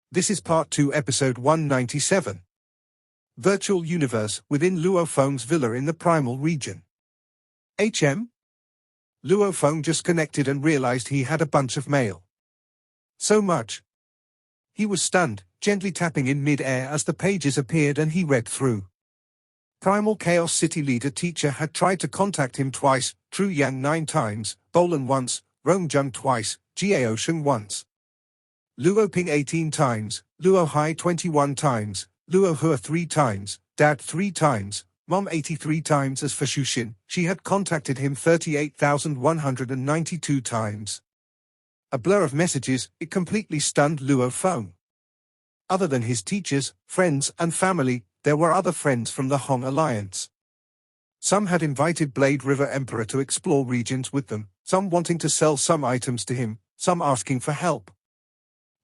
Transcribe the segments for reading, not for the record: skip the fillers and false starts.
This is Part 2, Episode 197. Virtual Universe within Luo Feng's villa in the Primal region. HM? Luo Feng just connected and realized he had a bunch of mail. So much. He was stunned, gently tapping in mid-air as the pages appeared and he read through. Primal Chaos City Leader Teacher had tried to contact him twice, Tru Yang 9 times, Bolan once, Rong Jun twice, Jiao Sheng once. Luo Ping 18 times, Luo Hai 21 times, Luo Hua 3 times, Dad 3 times, Mom 83 times. As for Shushin, she had contacted him 38,192 times. A blur of messages, it completely stunned Luo Feng. Other than his teachers, friends and family, there were other friends from the Hong Alliance. Some had invited Blade River Emperor to explore regions with them, some wanting to sell some items to him, some asking for help.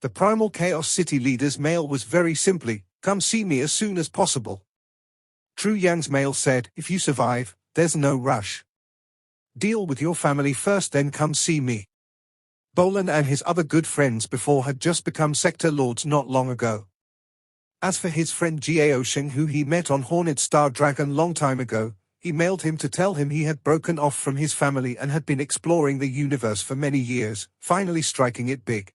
The Primal Chaos City Leader's mail was very simply, "Come see me as soon as possible." Tru Yang's mail said, "If you survive, there's no rush. Deal with your family first, then come see me." Bolan and his other good friends before had just become sector lords not long ago. As for his friend Jiao Sheng, who he met on Hornet Star Dragon long time ago, he mailed him to tell him he had broken off from his family and had been exploring the universe for many years, finally striking it big.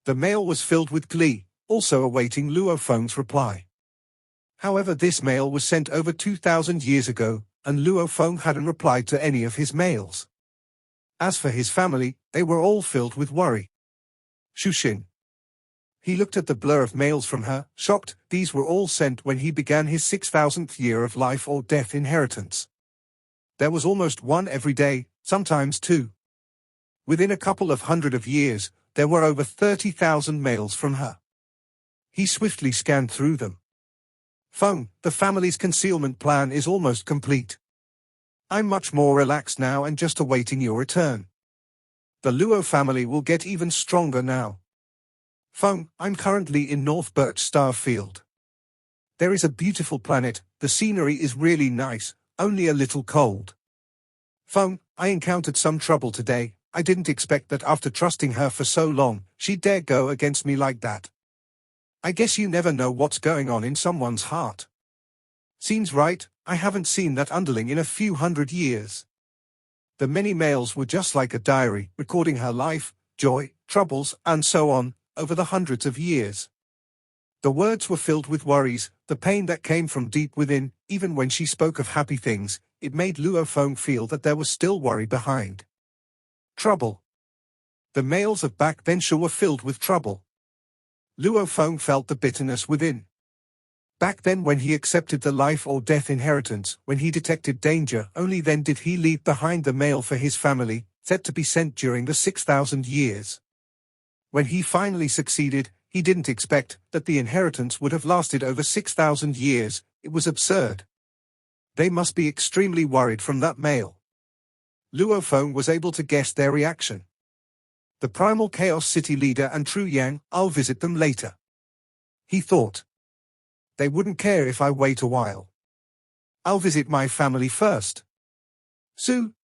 The mail was filled with glee, also awaiting Luo Feng's reply. However, this mail was sent over 2,000 years ago, and Luo Feng hadn't replied to any of his mails. As for his family, they were all filled with worry. Shushin. He looked at the blur of mails from her, shocked. These were all sent when he began his 6,000th year of life or death inheritance. There was almost one every day, sometimes two. Within a couple of hundred of years, there were over 30,000 mails from her. He swiftly scanned through them. "Feng, the family's concealment plan is almost complete. I'm much more relaxed now and just awaiting your return. The Luo family will get even stronger now. Feng, I'm currently in North Birch Star Field. There is a beautiful planet, the scenery is really nice, only a little cold. Feng, I encountered some trouble today. I didn't expect that after trusting her for so long, she'd dare go against me like that. I guess you never know what's going on in someone's heart. Seems right, I haven't seen that underling in a few hundred years." The many mails were just like a diary, recording her life, joy, troubles, and so on, over the hundreds of years. The words were filled with worries, the pain that came from deep within. Even when she spoke of happy things, it made Luo Feng feel that there was still worry behind. Trouble. The mails of back then sure were filled with trouble. Luo Feng felt the bitterness within. Back then, when he accepted the life or death inheritance, when he detected danger, only then did he leave behind the mail for his family, set to be sent during the 6,000 years. When he finally succeeded, he didn't expect that the inheritance would have lasted over 6,000 years. It was absurd. They must be extremely worried from that mail. Luo Feng was able to guess their reaction. The Primal Chaos City Leader and Tru Yang, I'll visit them later. He thought. They wouldn't care if I wait a while. I'll visit my family first. Su.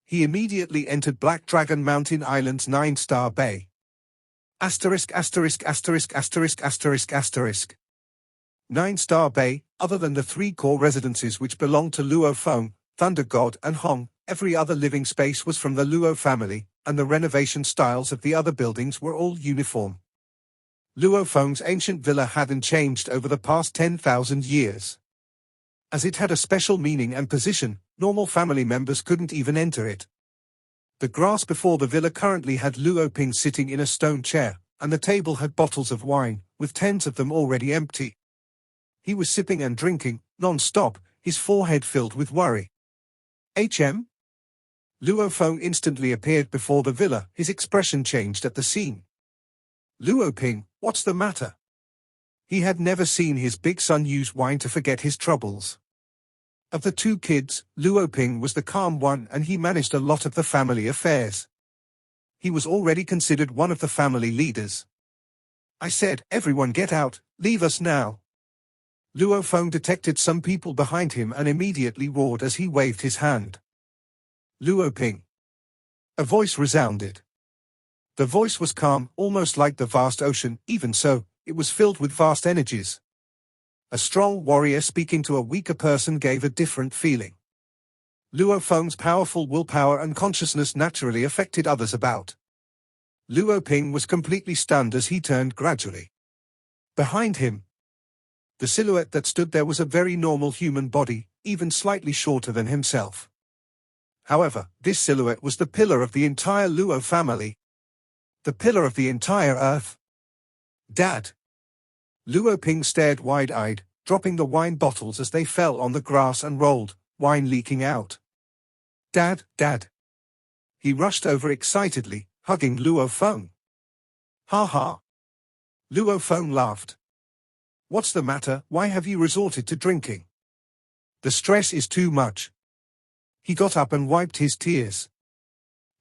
He immediately entered Black Dragon Mountain Island's 9-star bay. Asterisk asterisk asterisk asterisk asterisk asterisk. 9-star bay, other than the 3 core residences which belonged to Luo Feng, Thunder God and Hong, every other living space was from the Luo family, and the renovation styles of the other buildings were all uniform. Luo Feng's ancient villa hadn't changed over the past 10,000 years. As it had a special meaning and position, normal family members couldn't even enter it. The grass before the villa currently had Luo Ping sitting in a stone chair, and the table had bottles of wine, with 10 of them already empty. He was sipping and drinking, non-stop, his forehead filled with worry. HM? Luo Feng instantly appeared before the villa, his expression changed at the scene. "Luo Ping, what's the matter?" He had never seen his big son use wine to forget his troubles. Of the 2 kids, Luo Ping was the calm one and he managed a lot of the family affairs. He was already considered one of the family leaders. "I said, everyone get out, leave us now." Luo Feng detected some people behind him and immediately roared as he waved his hand. "Luo Ping." A voice resounded. The voice was calm, almost like the vast ocean. Even so, it was filled with vast energies. A strong warrior speaking to a weaker person gave a different feeling. Luo Feng's powerful willpower and consciousness naturally affected others about. Luo Ping was completely stunned as he turned gradually. Behind him, the silhouette that stood there was a very normal human body, even slightly shorter than himself. However, this silhouette was the pillar of the entire Luo family. The pillar of the entire earth. Dad. Luo Ping stared wide-eyed, dropping the wine bottles as they fell on the grass and rolled, wine leaking out. Dad, Dad. He rushed over excitedly, hugging Luo Feng. Ha ha. Luo Feng laughed. What's the matter? Why have you resorted to drinking? The stress is too much. He got up and wiped his tears.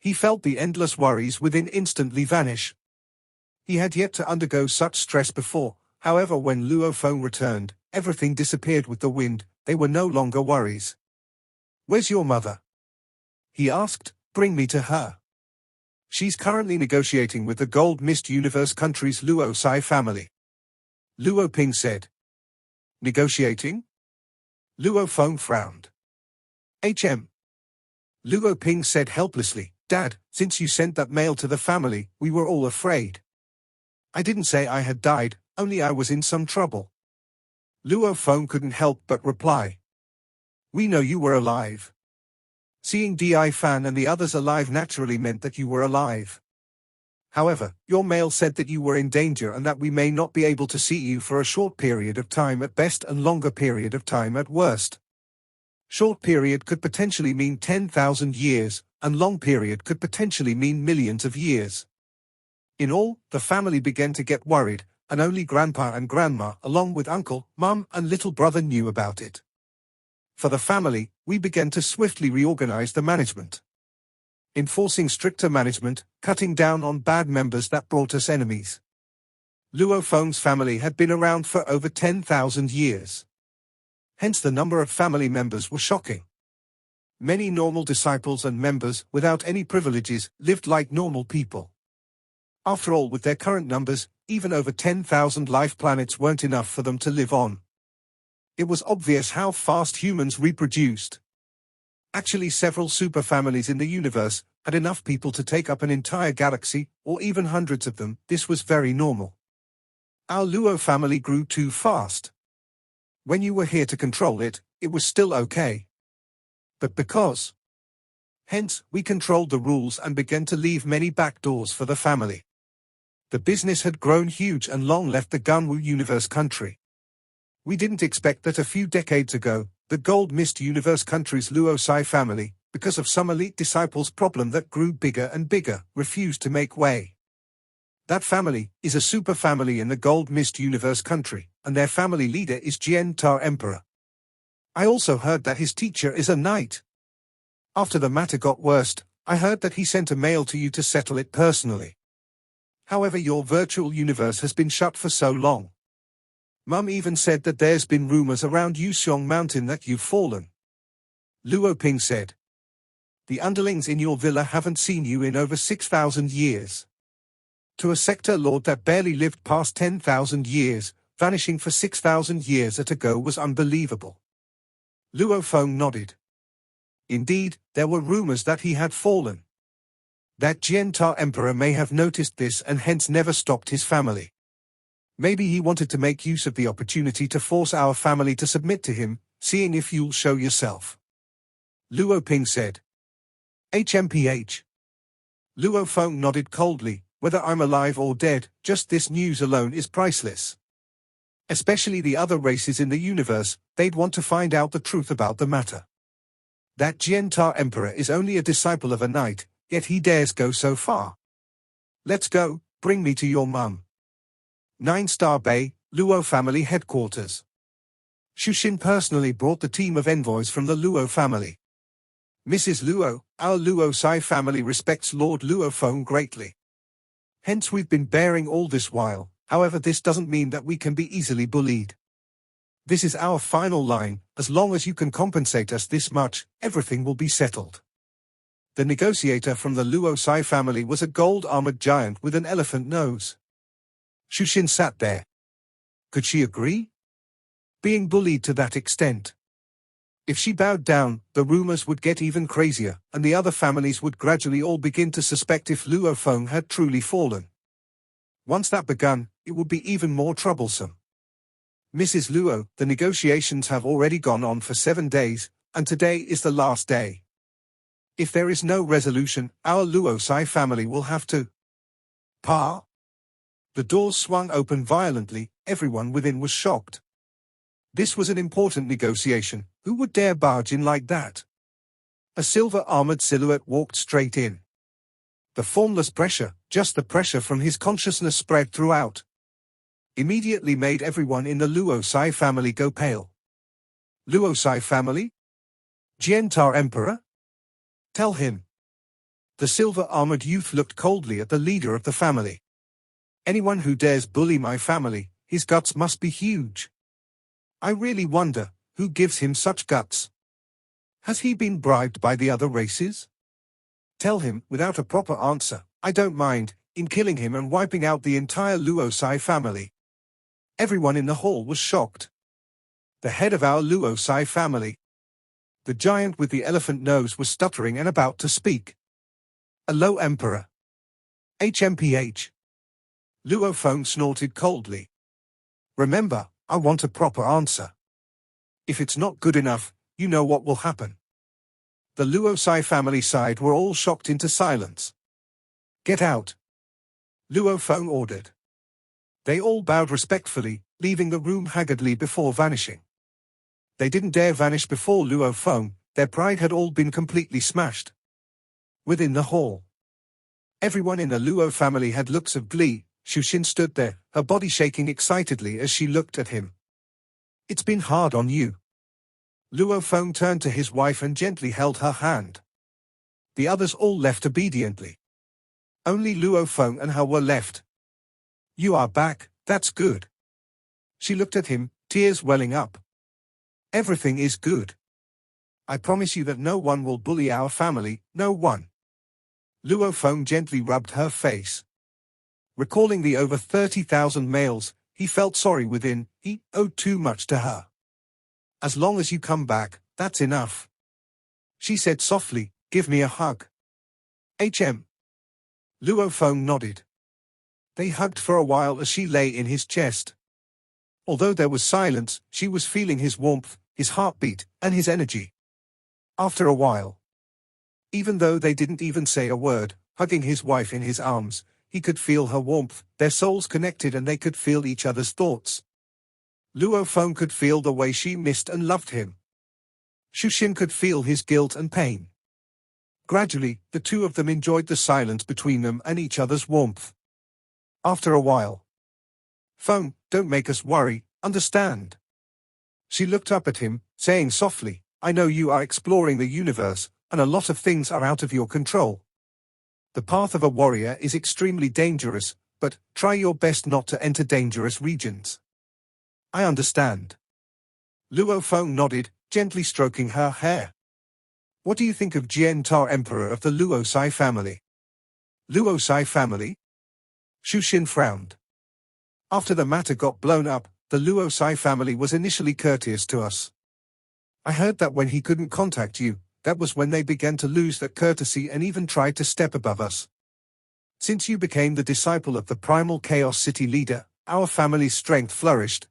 He felt the endless worries within instantly vanish. He had yet to undergo such stress before, however when Luo Feng returned, everything disappeared with the wind, they were no longer worries. Where's your mother? He asked. Bring me to her. She's currently negotiating with the Gold Mist Universe country's Luo Sai family. Luo Ping said. Negotiating? Luo Feng frowned. HM. Luo Ping said helplessly, Dad, since you sent that mail to the family, we were all afraid. I didn't say I had died, only I was in some trouble. Luo Feng couldn't help but reply. We know you were alive. Seeing Di Fan and the others alive naturally meant that you were alive. However, your mail said that you were in danger and that we may not be able to see you for a short period of time at best and longer period of time at worst. Short period could potentially mean 10,000 years, and long period could potentially mean millions of years. In all, the family began to get worried, and only Grandpa and Grandma, along with Uncle, Mum, and little brother knew about it. For the family, we began to swiftly reorganize the management. Enforcing stricter management, cutting down on bad members that brought us enemies. Luo Feng's family had been around for over 10,000 years. Hence the number of family members were shocking. Many normal disciples and members, without any privileges, lived like normal people. After all, with their current numbers, even over 10,000 life planets weren't enough for them to live on. It was obvious how fast humans reproduced. Actually, several superfamilies in the universe had enough people to take up an entire galaxy, or even hundreds of them. This was very normal. Our Luo family grew too fast. When you were here to control it, it was still okay. But because. Hence, we controlled the rules and began to leave many back doors for the family. The business had grown huge and long left the Gunwu Universe country. We didn't expect that a few decades ago, the Gold Mist Universe country's Luo Sai family, because of some elite disciples' problem that grew bigger and bigger, refused to make way. That family is a super family in the Gold Mist Universe country, and their family leader is Jian Tar Emperor. I also heard that his teacher is a knight. After the matter got worse, I heard that he sent a mail to you to settle it personally. However, your virtual universe has been shut for so long. Mum even said that there's been rumors around Yuxiong Mountain that you've fallen. Luo Ping said. The underlings in your villa haven't seen you in over 6,000 years. To a sector lord that barely lived past 10,000 years, vanishing for 6,000 years at a go was unbelievable. Luo Feng nodded. Indeed, there were rumors that he had fallen. That Jian Tar Emperor may have noticed this and hence never stopped his family. Maybe he wanted to make use of the opportunity to force our family to submit to him, seeing if you'll show yourself. Luo Ping said. HMPH. Luo Feng nodded coldly. Whether I'm alive or dead, just this news alone is priceless. Especially the other races in the universe, they'd want to find out the truth about the matter. That Jian Tar Emperor is only a disciple of a knight, yet he dares go so far. Let's go, bring me to your mum. 9-Star Bay, Luo family headquarters. Shushin personally brought the team of envoys from the Luo family. Mrs. Luo, our Luo Sai family respects Lord Luo Feng greatly. Hence we've been bearing all this while, however this doesn't mean that we can be easily bullied. This is our final line, as long as you can compensate us this much, everything will be settled. The negotiator from the Luo Sai family was a gold-armored giant with an elephant nose. Shushin sat there. Could she agree? Being bullied to that extent. If she bowed down, the rumors would get even crazier, and the other families would gradually all begin to suspect if Luo Feng had truly fallen. Once that begun, it would be even more troublesome. Mrs. Luo, the negotiations have already gone on for 7 days, and today is the last day. If there is no resolution, our Luo Sai family will have to. Pa? The doors swung open violently, everyone within was shocked. This was an important negotiation, who would dare barge in like that? A silver-armored silhouette walked straight in. The formless pressure, just the pressure from his consciousness spread throughout. Immediately made everyone in the Luo Sai family go pale. Luo Sai family? Jiantar Emperor? Tell him. The silver-armored youth looked coldly at the leader of the family. Anyone who dares bully my family, his guts must be huge. I really wonder, who gives him such guts? Has he been bribed by the other races? Tell him, without a proper answer, I don't mind, in killing him and wiping out the entire Luo Sai family. Everyone in the hall was shocked. The head of our Luo Sai family. The giant with the elephant nose was stuttering and about to speak. A low emperor. HMPH. Luo Feng snorted coldly. Remember, I want a proper answer. If it's not good enough, you know what will happen. The Luo Sai family side were all shocked into silence. Get out. Luo Feng ordered. They all bowed respectfully, leaving the room haggardly before vanishing. They didn't dare vanish before Luo Feng, their pride had all been completely smashed. Within the hall, everyone in the Luo family had looks of glee. Shushin stood there, her body shaking excitedly as she looked at him. It's been hard on you. Luo Feng turned to his wife and gently held her hand. The others all left obediently. Only Luo Feng and her were left. You are back, that's good. She looked at him, tears welling up. Everything is good. I promise you that no one will bully our family, no one. Luo Feng gently rubbed her face. Recalling the over 30,000 males, he felt sorry within, he owed too much to her. As long as you come back, that's enough. She said softly, give me a hug. HM. Luo Feng nodded. They hugged for a while as she lay in his chest. Although there was silence, she was feeling his warmth, his heartbeat, and his energy. After a while, even though they didn't even say a word, hugging his wife in his arms, he could feel her warmth, their souls connected and they could feel each other's thoughts. Luo Feng could feel the way she missed and loved him. Shushin could feel his guilt and pain. Gradually, the two of them enjoyed the silence between them and each other's warmth. After a while, Feng, don't make us worry, understand? She looked up at him, saying softly, I know you are exploring the universe, and a lot of things are out of your control. The path of a warrior is extremely dangerous, but try your best not to enter dangerous regions. I understand. Luo Feng nodded, gently stroking her hair. What do you think of Jiantar Emperor of the Luo Sai family? Luo Sai family? Shushin frowned. After the matter got blown up, the Luo Sai family was initially courteous to us. I heard that when he couldn't contact you, that was when they began to lose that courtesy and even tried to step above us. Since you became the disciple of the primal chaos city leader, our family's strength flourished.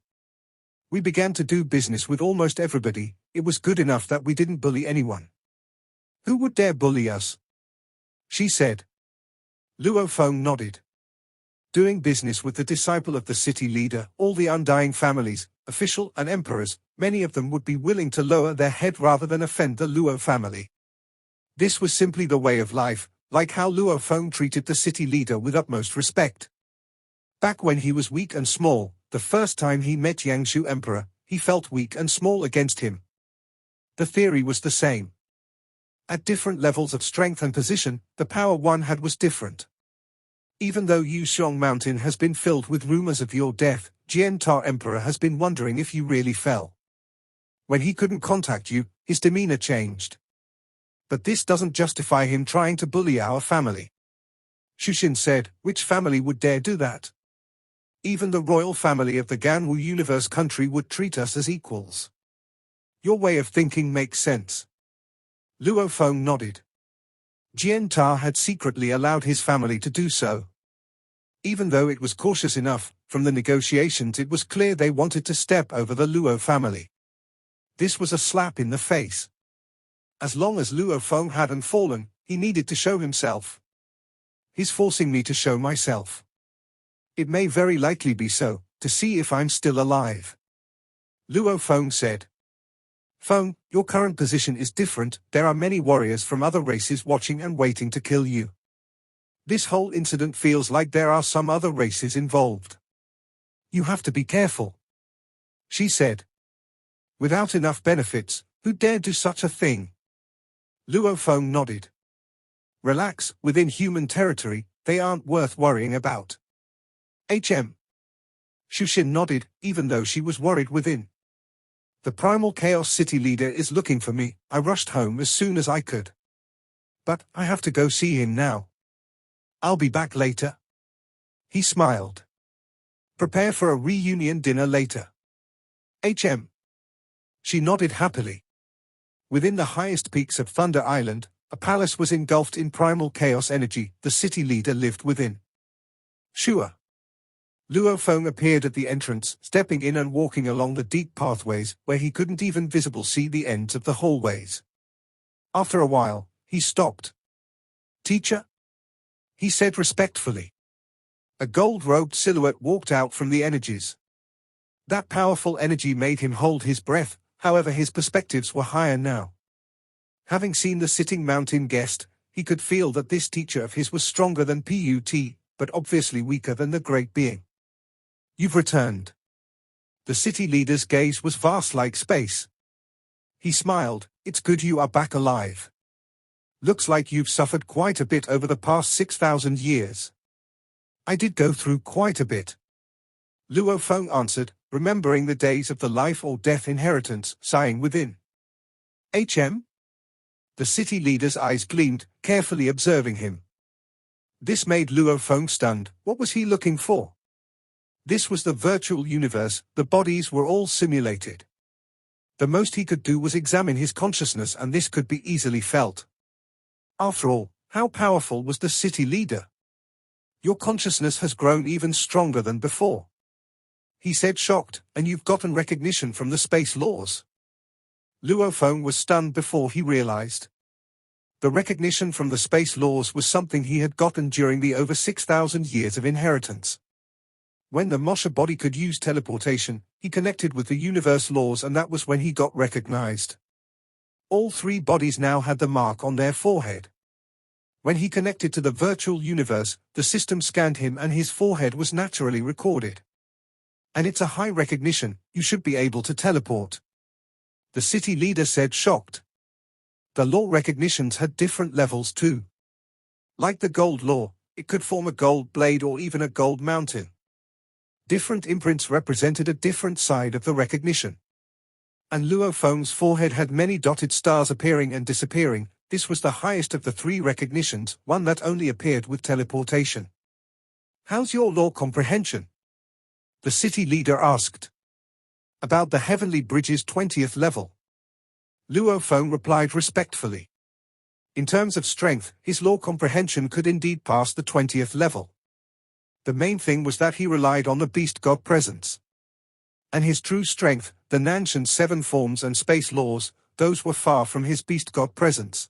We began to do business with almost everybody. It was good enough that we didn't bully anyone. Who would dare bully us? She said. Luo Feng nodded. Doing business with the disciple of the city leader, all the undying families, official and emperors, many of them would be willing to lower their head rather than offend the Luo family. This was simply the way of life, like how Luo Feng treated the city leader with utmost respect. Back when he was weak and small, the first time he met Yangshu Emperor, he felt weak and small against him. The theory was the same. At different levels of strength and position, the power one had was different. Even though Yuxiong Mountain has been filled with rumors of your death, Jiantar Emperor has been wondering if you really fell. When he couldn't contact you, his demeanor changed. But this doesn't justify him trying to bully our family. Shushin said, which family would dare do that? Even the royal family of the Ganwu universe country would treat us as equals. Your way of thinking makes sense. Luo Feng nodded. Jian Ta had secretly allowed his family to do so. Even though it was cautious enough, from the negotiations it was clear they wanted to step over the Luo family. This was a slap in the face. As long as Luo Feng hadn't fallen, he needed to show himself. He's forcing me to show myself. It may very likely be so, to see if I'm still alive. Luo Feng said. Feng, your current position is different, there are many warriors from other races watching and waiting to kill you. This whole incident feels like there are some other races involved. You have to be careful. She said. Without enough benefits, who dared do such a thing? Luo Feng nodded. Relax, within human territory, they aren't worth worrying about. Shushin nodded, even though she was worried within. The Primal Chaos City leader is looking for me, I rushed home as soon as I could. But, I have to go see him now. I'll be back later. He smiled. Prepare for a reunion dinner later. She nodded happily. Within the highest peaks of Thunder Island, a palace was engulfed in primal chaos energy, the city leader lived within. Shua. Luo Feng appeared at the entrance, stepping in and walking along the deep pathways, where he couldn't even visibly see the ends of the hallways. After a while, he stopped. Teacher? He said respectfully. A gold-robed silhouette walked out from the energies. That powerful energy made him hold his breath, however his perspectives were higher now. Having seen the sitting mountain guest, he could feel that this teacher of his was stronger than Put, but obviously weaker than the great being. You've returned. The city leader's gaze was vast like space. He smiled, it's good you are back alive. Looks like you've suffered quite a bit over the past 6,000 years. I did go through quite a bit. Luo Feng answered, remembering the days of the life or death inheritance, sighing within. The city leader's eyes gleamed, carefully observing him. This made Luo Feng stunned. What was he looking for? This was the virtual universe, the bodies were all simulated. The most he could do was examine his consciousness, and this could be easily felt. After all, how powerful was the city leader? Your consciousness has grown even stronger than before. He said, shocked, and you've gotten recognition from the space laws. Luo Feng was stunned before he realized. The recognition from the space laws was something he had gotten during the over 6,000 years of inheritance. When the Mosha body could use teleportation, he connected with the universe laws, and that was when he got recognized. All three bodies now had the mark on their forehead. When he connected to the virtual universe, the system scanned him and his forehead was naturally recorded. And it's a high recognition, you should be able to teleport. The city leader said, shocked. The law recognitions had different levels too. Like the gold law, it could form a gold blade or even a gold mountain. Different imprints represented a different side of the recognition. And Luo Feng's forehead had many dotted stars appearing and disappearing. This was the highest of the three recognitions, one that only appeared with teleportation. How's your law comprehension? The city leader asked. About the Heavenly Bridge's 20th level. Luo Feng replied respectfully. In terms of strength, his law comprehension could indeed pass the 20th level. The main thing was that he relied on the beast god presence. And his true strength, the Nanshan 7 forms and space laws, those were far from his beast god presence.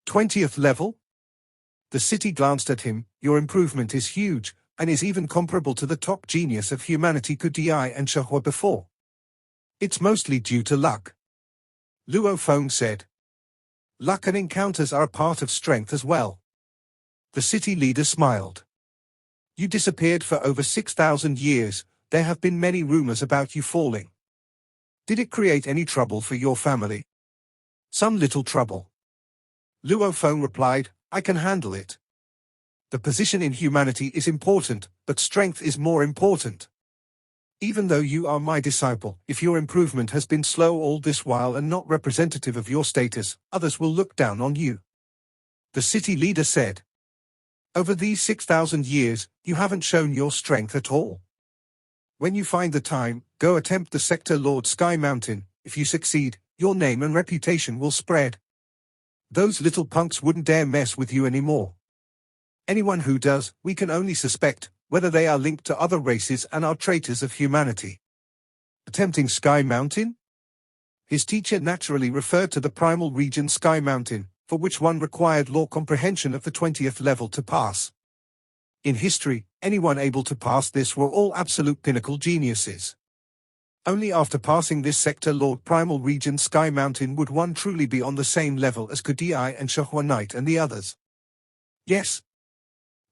20th level? The city glanced at him. Your improvement is huge, and is even comparable to the top genius of humanity Kudai and Shahua before. It's mostly due to luck. Luo Feng said. Luck and encounters are a part of strength as well. The city leader smiled. You disappeared for over 6,000 years, there have been many rumors about you falling. Did it create any trouble for your family? Some little trouble. Luo Feng replied, I can handle it. The position in humanity is important, but strength is more important. Even though you are my disciple, if your improvement has been slow all this while and not representative of your status, others will look down on you. The city leader said. Over these 6,000 years, you haven't shown your strength at all. When you find the time, go attempt the Sector Lord Sky Mountain. If you succeed, your name and reputation will spread. Those little punks wouldn't dare mess with you anymore. Anyone who does, we can only suspect, whether they are linked to other races and are traitors of humanity. Attempting Sky Mountain? His teacher naturally referred to the primal region Sky Mountain, for which one required law comprehension of the 20th level to pass. In history, anyone able to pass this were all absolute pinnacle geniuses. Only after passing this sector Lord Primal Region Sky Mountain would one truly be on the same level as Kudai and Shahua Knight and the others. Yes.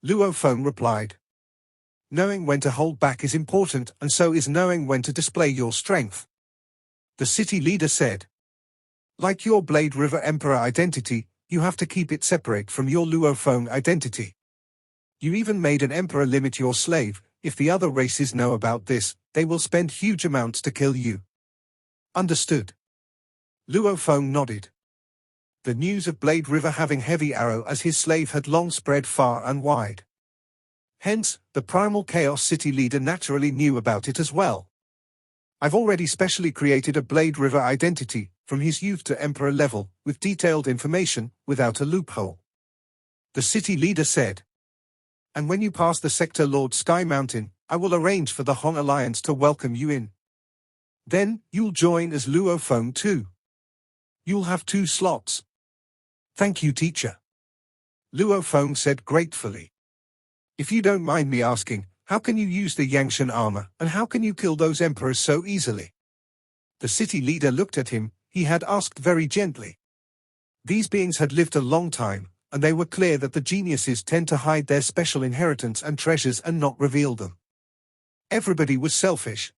Luo Feng replied. Knowing when to hold back is important, and so is knowing when to display your strength. The city leader said. Like your Blade River Emperor identity, you have to keep it separate from your Luo Feng identity. You even made an emperor limit your slave. If the other races know about this, they will spend huge amounts to kill you. Understood. Luo Feng nodded. The news of Blade River having Heavy Arrow as his slave had long spread far and wide. Hence, the Primal Chaos City leader naturally knew about it as well. I've already specially created a Blade River identity, from his youth to Emperor level, with detailed information, without a loophole. The city leader said. And when you pass the Sector Lord Sky Mountain, I will arrange for the Hong Alliance to welcome you in. Then, you'll join as Luo Feng too. You'll have 2 slots. Thank you, teacher. Luo Feng said gratefully. If you don't mind me asking, how can you use the Yangshan armor, and how can you kill those emperors so easily? The city leader looked at him. He had asked very gently. These beings had lived a long time, and they were clear that the geniuses tend to hide their special inheritance and treasures and not reveal them. Everybody was selfish.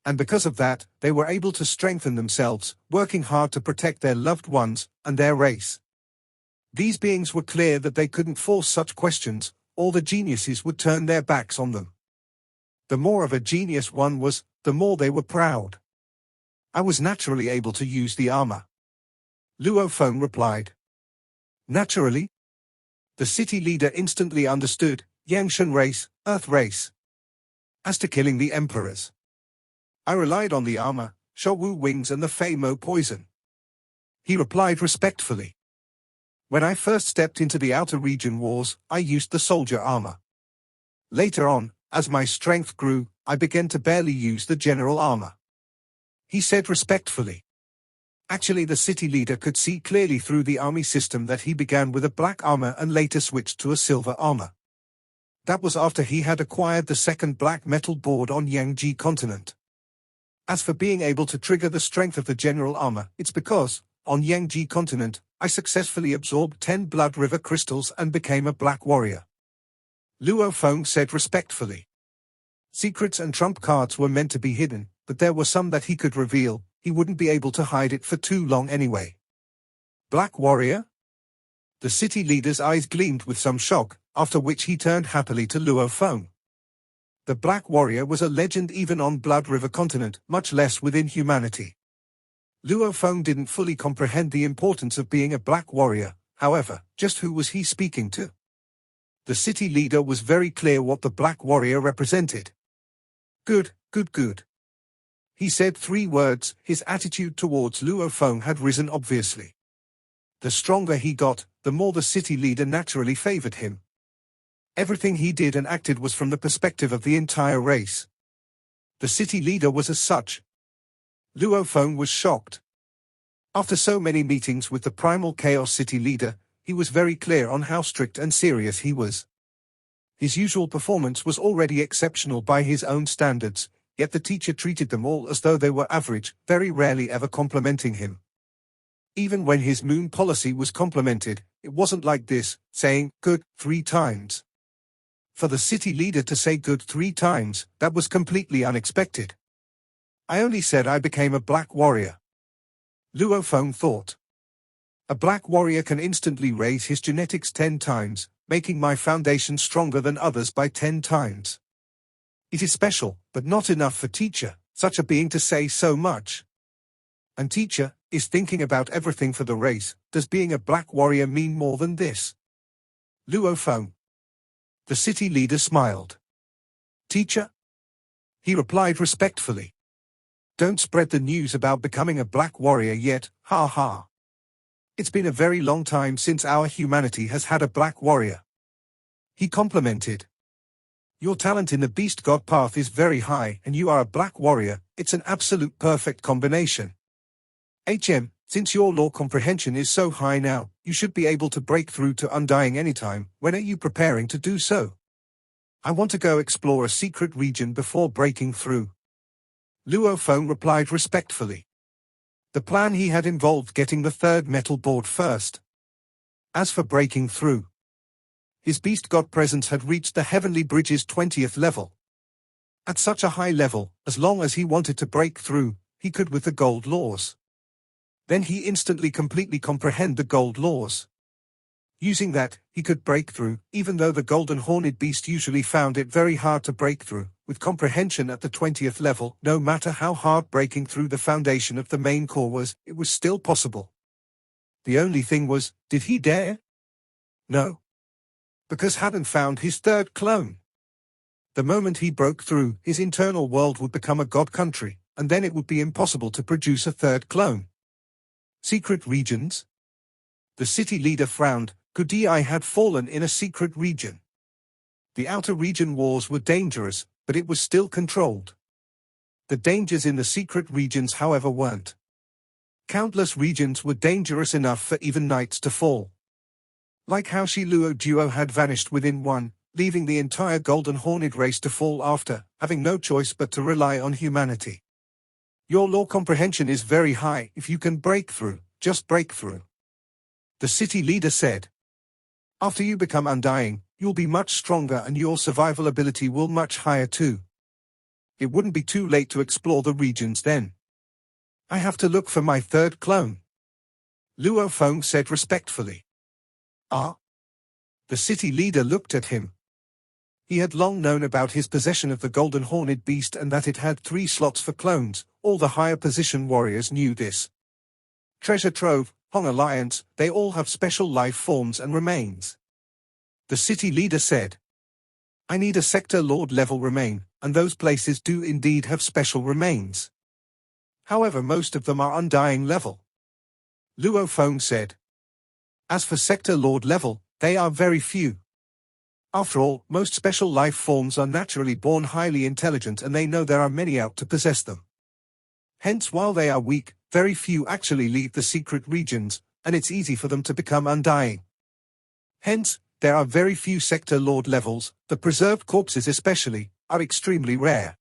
And because of that, they were able to strengthen themselves, working hard to protect their loved ones and their race. These beings were clear that they couldn't force such questions, or the geniuses would turn their backs on them. The more of a genius one was, the more they were proud. I was naturally able to use the armor. Luo Feng replied. Naturally? The city leader instantly understood, Yangshan race, Earth race. As to killing the emperors, I relied on the armor, Shouwu wings and the Fei Mo poison. He replied respectfully. When I first stepped into the outer region wars, I used the soldier armor. Later on, as my strength grew, I began to barely use the general armor. He said respectfully. Actually, the city leader could see clearly through the army system that he began with a black armor and later switched to a silver armor. That was after he had acquired the second black metal board on Yangji continent. As for being able to trigger the strength of the general armor, it's because, on Yangji continent, I successfully absorbed 10 Blood River crystals and became a black warrior. Luo Feng said respectfully. Secrets and trump cards were meant to be hidden, but there were some that he could reveal. He wouldn't be able to hide it for too long anyway. Black warrior? The city leader's eyes gleamed with some shock, after which he turned happily to Luo Feng. The Black Warrior was a legend even on Blood River continent, much less within humanity. Luo Feng didn't fully comprehend the importance of being a Black Warrior, however, just who was he speaking to? The city leader was very clear what the Black Warrior represented. Good, good, good. He said 3 words. His attitude towards Luo Feng had risen obviously. The stronger he got, the more the city leader naturally favored him. Everything he did and acted was from the perspective of the entire race. The city leader was as such. Luo Feng was shocked. After so many meetings with the Primal Chaos City leader, he was very clear on how strict and serious he was. His usual performance was already exceptional by his own standards, yet the teacher treated them all as though they were average, very rarely ever complimenting him. Even when his moon policy was complimented, it wasn't like this, saying, good, 3 times. For the city leader to say good 3 times, that was completely unexpected. I only said I became a black warrior. Luo Feng thought. A black warrior can instantly raise his genetics 10 times, making my foundation stronger than others by 10 times. It is special, but not enough for teacher, such a being to say so much. And teacher is thinking about everything for the race. Does being a black warrior mean more than this? Luo Feng. The city leader smiled. Teacher? He replied respectfully. Don't spread the news about becoming a black warrior yet, ha ha. It's been a very long time since our humanity has had a black warrior. He complimented. Your talent in the beast god path is very high and you are a black warrior. It's an absolute perfect combination. Since your law comprehension is so high now, you should be able to break through to undying anytime. When are you preparing to do so? I want to go explore a secret region before breaking through. Luo Feng replied respectfully. The plan he had involved getting the third metal board first. As for breaking through, his beast god presence had reached the Heavenly Bridge's 20th level. At such a high level, as long as he wanted to break through, he could with the gold laws. Then he instantly completely comprehend the gold laws. Using that, he could break through, even though the golden horned beast usually found it very hard to break through. With comprehension at the 20th level, no matter how hard breaking through the foundation of the main core was, it was still possible. The only thing was, did he dare? No. Because hadn't found his third clone. The moment he broke through, his internal world would become a god country, and then it would be impossible to produce a third clone. Secret regions? The city leader frowned. Kudai had fallen in a secret region. The outer region wars were dangerous, but it was still controlled. The dangers in the secret regions, however, weren't. Countless regions were dangerous enough for even knights to fall. Like how Shiluo duo had vanished within one, leaving the entire golden horned race to fall after, having no choice but to rely on humanity. Your law comprehension is very high. If you can break through, just break through. The city leader said. After you become undying, you'll be much stronger and your survival ability will much higher too. It wouldn't be too late to explore the regions then. I have to look for my third clone. Luo Feng said respectfully. Ah? The city leader looked at him. He had long known about his possession of the golden horned beast and that it had 3 slots for clones. All the higher position warriors knew this. Treasure Trove, Hong Alliance, they all have special life forms and remains. The city leader said. I need a sector lord level remain, and those places do indeed have special remains. However, most of them are undying level. Luo Feng said. As for sector lord level, they are very few. After all, most special life forms are naturally born highly intelligent and they know there are many out to possess them. Hence, while they are weak, very few actually leave the secret regions, and it's easy for them to become undying. Hence, there are very few sector lord levels. The preserved corpses especially, are extremely rare.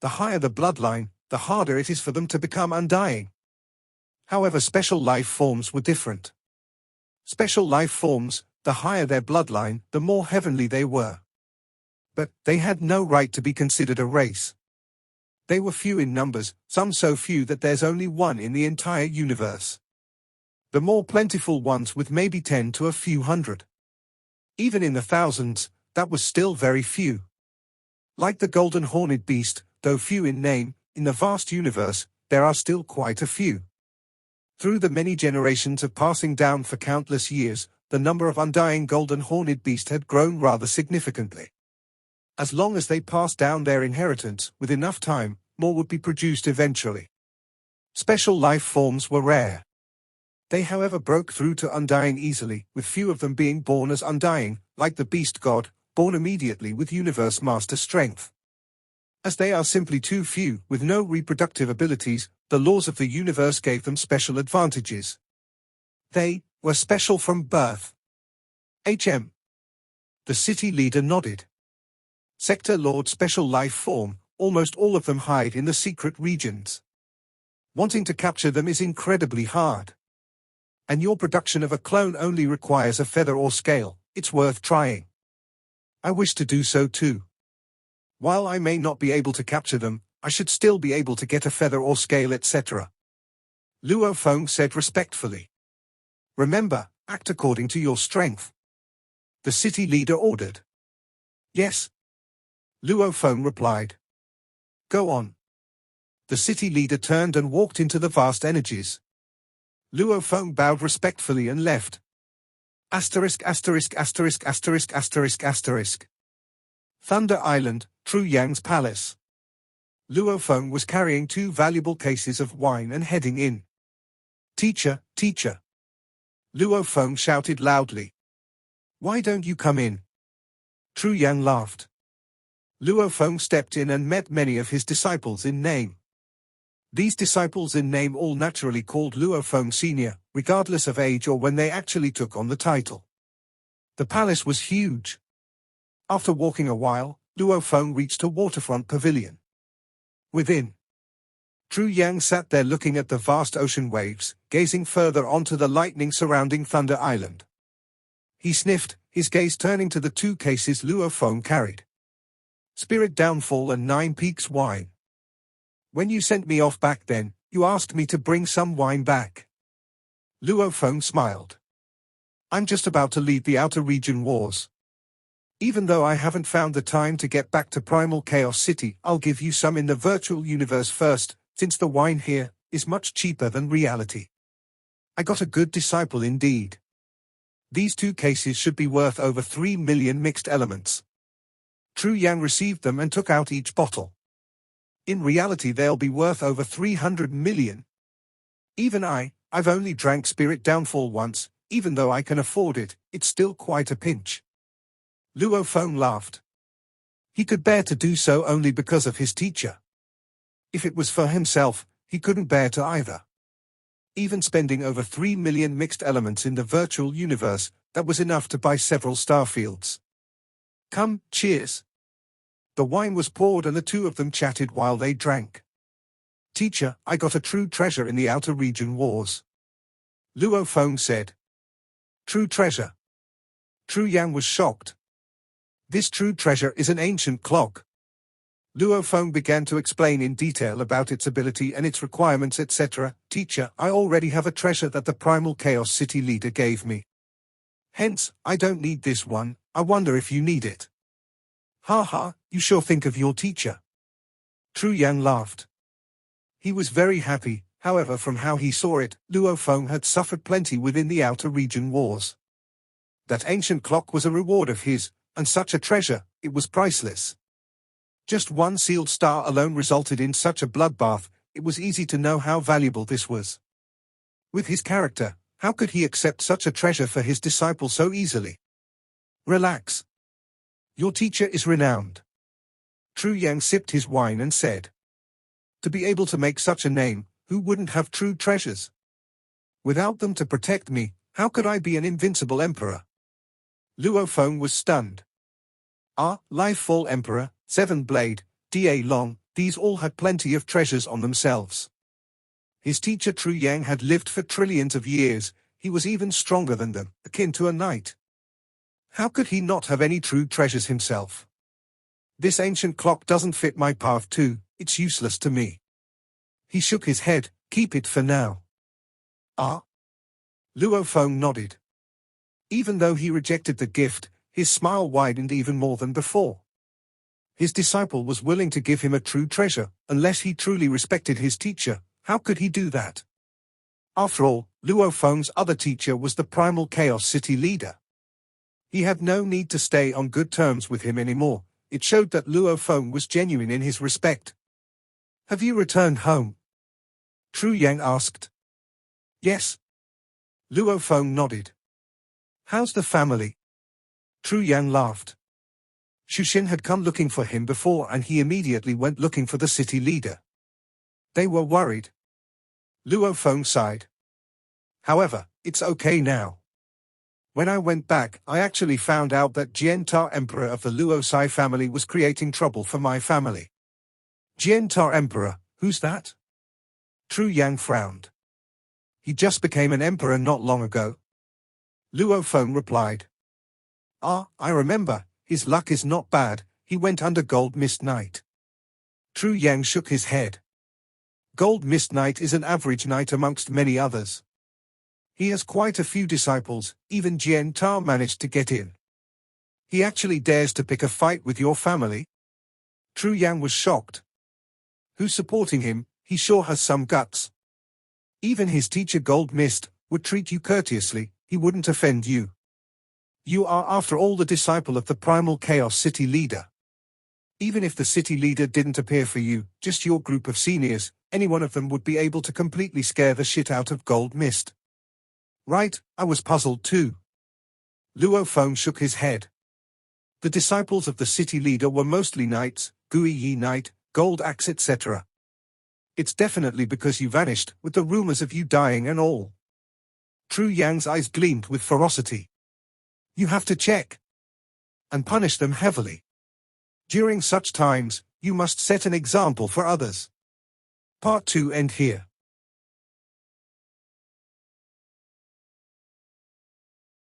The higher the bloodline, the harder it is for them to become undying. However, special life forms were different. Special life forms, the higher their bloodline, the more heavenly they were. But they had no right to be considered a race. They were few in numbers, some so few that there's only one in the entire universe. The more plentiful ones with maybe 10 to a few hundred. Even in the thousands, that was still very few. Like the golden horned beast, though few in name, in the vast universe, there are still quite a few. Through the many generations of passing down for countless years, the number of undying golden horned beast had grown rather significantly. As long as they passed down their inheritance, with enough time, more would be produced eventually. Special life forms were rare. They however broke through to undying easily, with few of them being born as undying, like the beast god, born immediately with universe master strength. As they are simply too few, with no reproductive abilities, the laws of the universe gave them special advantages. They were special from birth. The city leader nodded. Sector Lord special life form, almost all of them hide in the secret regions. Wanting to capture them is incredibly hard. And your production of a clone only requires a feather or scale. It's worth trying. I wish to do so too. While I may not be able to capture them, I should still be able to get a feather or scale, etc. Luo Feng said respectfully. Remember, act according to your strength. The city leader ordered. Yes. Luo Feng replied. Go on. The city leader turned and walked into the vast energies. Luo Feng bowed respectfully and left. Asterisk asterisk asterisk asterisk asterisk asterisk. Thunder Island, Tru Yang's palace. Luo Feng was carrying 2 valuable cases of wine and heading in. Teacher, teacher. Luo Feng shouted loudly. Why don't you come in? Tru Yang laughed. Luo Feng stepped in and met many of his disciples in name. These disciples in name all naturally called Luo Feng Senior, regardless of age or when they actually took on the title. The palace was huge. After walking a while, Luo Feng reached a waterfront pavilion. Within, Tru Yang sat there looking at the vast ocean waves, gazing further onto the lightning surrounding Thunder Island. He sniffed, his gaze turning to the 2 cases Luo Feng carried. Spirit Downfall and 9 Peaks wine. When you sent me off back then, you asked me to bring some wine back. Luo Feng smiled. I'm just about to lead the Outer Region Wars. Even though I haven't found the time to get back to Primal Chaos City, I'll give you some in the virtual universe first, since the wine here is much cheaper than reality. I got a good disciple indeed. These 2 cases should be worth over 3 million mixed elements. Tru Yang received them and took out each bottle. In reality they'll be worth over 300 million. Even I've only drank Spirit Downfall once, even though I can afford it, it's still quite a pinch. Luo Feng laughed. He could bear to do so only because of his teacher. If it was for himself, he couldn't bear to either. Even spending over 3 million mixed elements in the virtual universe, that was enough to buy several starfields. Come, cheers. The wine was poured and the 2 of them chatted while they drank. Teacher, I got a true treasure in the Outer Region Wars. Luo Feng said. True treasure? Tru Yang was shocked. This true treasure is an ancient clock. Luo Feng began to explain in detail about its ability and its requirements, etc. Teacher, I already have a treasure that the Primal Chaos City leader gave me. Hence, I don't need this one, I wonder if you need it. Ha ha, you sure think of your teacher. Tru Yang laughed. He was very happy, however from how he saw it, Luo Feng had suffered plenty within the Outer Region Wars. That ancient clock was a reward of his, and such a treasure, it was priceless. Just 1 sealed star alone resulted in such a bloodbath, it was easy to know how valuable this was. With his character, how could he accept such a treasure for his disciple so easily? Relax. Your teacher is renowned. Tru Yang sipped his wine and said. To be able to make such a name, who wouldn't have true treasures? Without them to protect me, how could I be an invincible emperor? Luo Feng was stunned. Lifefall Emperor, 7 Blade, Da Long, these all had plenty of treasures on themselves. His teacher Tru Yang had lived for trillions of years, he was even stronger than them, akin to a knight. How could he not have any true treasures himself? This ancient clock doesn't fit my path too, it's useless to me. He shook his head, keep it for now. Luo Feng nodded. Even though he rejected the gift, his smile widened even more than before. His disciple was willing to give him a true treasure, unless he truly respected his teacher, how could he do that? After all, Luo Feng's other teacher was the Primal Chaos City leader. He had no need to stay on good terms with him anymore, it showed that Luo Feng was genuine in his respect. Have you returned home? Tru Yang asked. Yes. Luo Feng nodded. How's the family? Tru Yang laughed. Shushin had come looking for him before and he immediately went looking for the city leader. They were worried. Luo Feng sighed. However, it's okay now. When I went back, I actually found out that Jian Ta Emperor of the Luo Sai family was creating trouble for my family. Jian Ta Emperor, who's that? Tru Yang frowned. He just became an emperor not long ago. Luo Feng replied. I remember, his luck is not bad, he went under Gold Mist Knight. Tru Yang shook his head. Gold Mist Knight is an average knight amongst many others. He has quite a few disciples, even Jian Ta managed to get in. He actually dares to pick a fight with your family? True Yang was shocked. Who's supporting him? He sure has some guts. Even his teacher Gold Mist would treat you courteously, he wouldn't offend you. You are after all the disciple of the primal chaos city leader. Even if the city leader didn't appear for you, just your group of seniors, any one of them would be able to completely scare the shit out of Gold Mist. Right, I was puzzled too. Luo Feng shook his head. The disciples of the city leader were mostly knights, Gui Yi Knight, Gold Axe etc. It's definitely because you vanished, with the rumors of you dying and all. True Yang's eyes gleamed with ferocity. You have to check and punish them heavily. During such times, you must set an example for others. Part 2 end here.